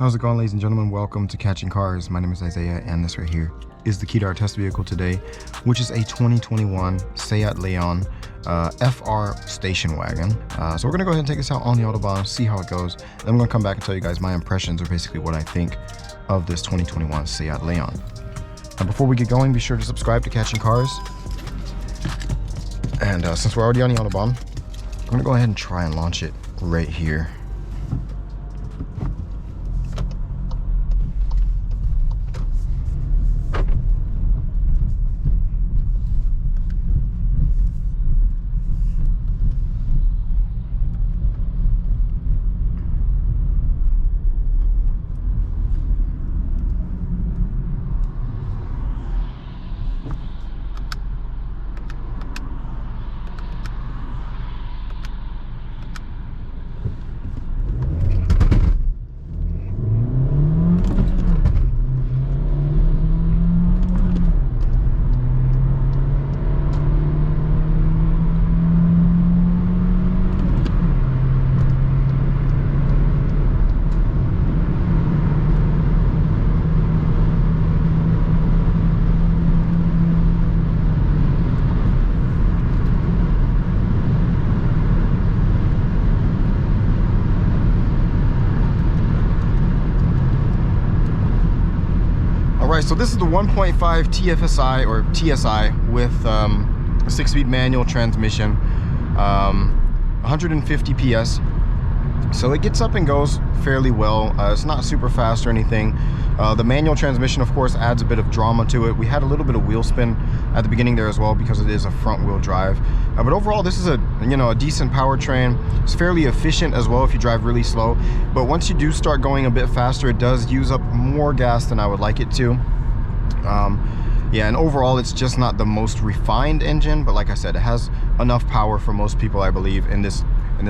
How's it going, ladies and gentlemen? Welcome to Catching Cars. My name is Isaiah, and this right here is the key to our test vehicle today, which is a 2021 Seat Leon FR station wagon. So we're gonna go ahead and take this out on the Autobahn, see how it goes. Then I'm gonna come back and tell you guys my impressions, or basically what I think of this 2021 Seat Leon. Now, before we get going, be sure to subscribe to Catching Cars. And since we're already on the Autobahn, I'm gonna go ahead and try and launch it right here. Alright, so this is the 1.5 TFSI or TSI with a 6-speed manual transmission, 150 PS. So it gets up and goes fairly well. It's not super fast or anything. The manual transmission, of course, adds a bit of drama to it. We had a little bit of wheel spin at the beginning there as well because it is a front-wheel drive. But overall, this is a decent powertrain. It's fairly efficient as well if you drive really slow. But once you do start going a bit faster, it does use up more gas than I would like it to. Yeah, and overall, it's just not the most refined engine. But like I said, it has enough power for most people, I believe, in this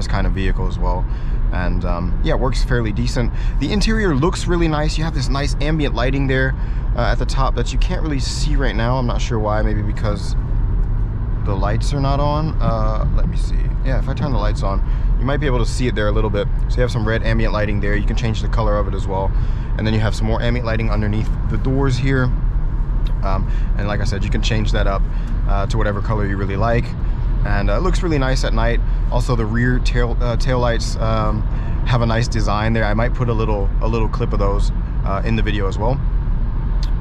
kind of vehicle as well. And yeah, it works fairly decent. The interior looks really nice. You have this nice ambient lighting there at the top that you can't really see right now. I'm not sure why, maybe because the lights are not on. Let me see. Yeah, if I turn the lights on, you might be able to see it there a little bit. So you have some red ambient lighting there. You can change the color of it as well. And then you have some more ambient lighting underneath the doors here. And like I said, you can change that up to whatever color you really like. And it looks really nice at night. Also, the rear tail lights have a nice design there. I might put a little clip of those in the video as well.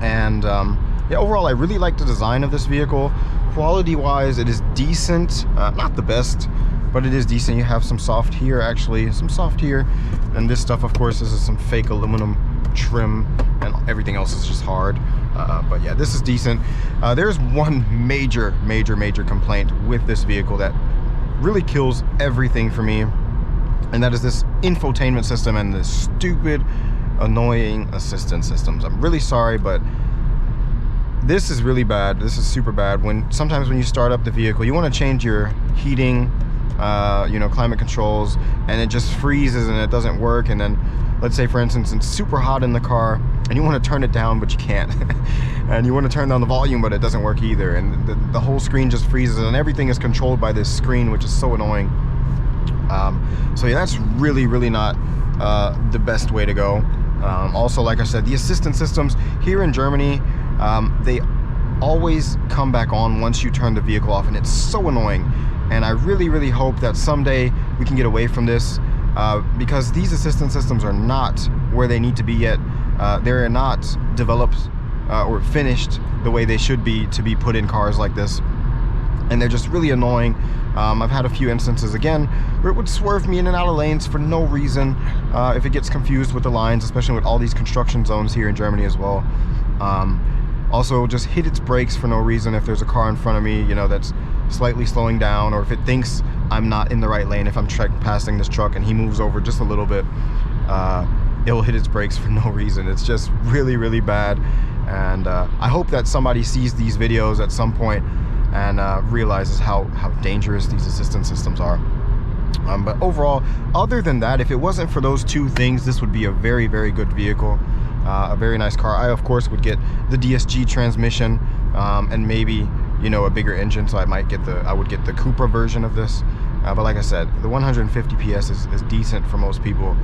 And yeah, overall, I really like the design of this vehicle. Quality-wise, it is decent. Not the best, but it is decent. You have some soft here, actually, some soft here. And this stuff, of course, this is some fake aluminum trim, and everything else is just hard. But yeah, this is decent. There's one major complaint with this vehicle that really kills everything for me, and that is this infotainment system and the stupid, annoying assistance systems. I'm really sorry, but this is really bad. This is super bad. Sometimes when you start up the vehicle, you want to change your heating, climate controls, and it just freezes and it doesn't work. And then, let's say for instance, it's super hot in the car and you want to turn it down, but you can't. And you want to turn down the volume, but it doesn't work either. And the whole screen just freezes, and everything is controlled by this screen, which is so annoying. So yeah, that's really not the best way to go. Also, like I said, the assistance systems here in Germany, they always come back on once you turn the vehicle off, and it's so annoying. And I really hope that someday we can get away from this, because these assistance systems are not where they need to be yet. They're not developed or finished the way they should be to be put in cars like this, and they're just really annoying. I've had a few instances, again, where it would swerve me in and out of lanes for no reason if it gets confused with the lines, especially with all these construction zones here in Germany as well. Also, just hit its brakes for no reason if there's a car in front of me, that's slightly slowing down, or if it thinks I'm not in the right lane. If I'm passing this truck and he moves over just a little bit, it'll hit its brakes for no reason. It's just really bad. And I hope that somebody sees these videos at some point and realizes how dangerous these assistance systems are. But overall, other than that, if it wasn't for those two things, this would be a very good vehicle. A very nice car. I of course would get the DSG transmission, and maybe a bigger engine, so I would get the Cupra version of this. But like I said, the 150 PS is decent for most people.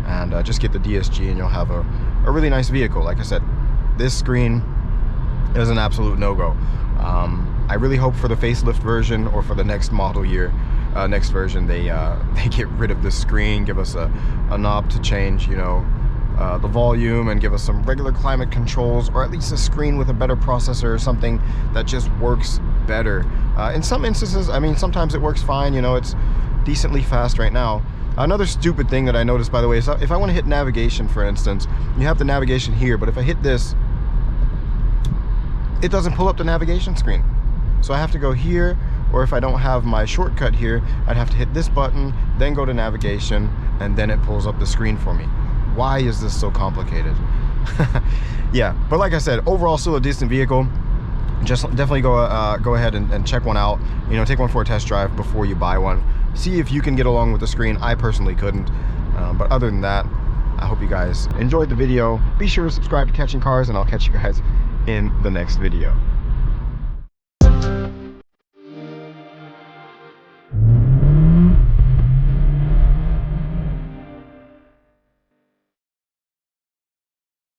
and just get the DSG, and you'll have a really nice vehicle. Like I said, this screen is an absolute no-go. I really hope for the facelift version, or for the next model year, next version, they get rid of this screen, give us a knob to change, you know, the volume, and give us some regular climate controls, or at least a screen with a better processor or something that just works better. In some instances, I mean, sometimes it works fine, you know, it's decently fast right now. Another stupid thing that I noticed, by the way, is if I want to hit navigation, for instance, you have the navigation here, but if I hit this, it doesn't pull up the navigation screen. So I have to go here, or if I don't have my shortcut here, I'd have to hit this button, then go to navigation, and then it pulls up the screen for me. Why is this so complicated? Yeah, but like I said, overall still a decent vehicle. Just definitely go ahead and check one out. You know, take one for a test drive before you buy one. See if you can get along with the screen. I personally couldn't. But other than that, I hope you guys enjoyed the video. Be sure to subscribe to Catching Cars, and I'll catch you guys in the next video.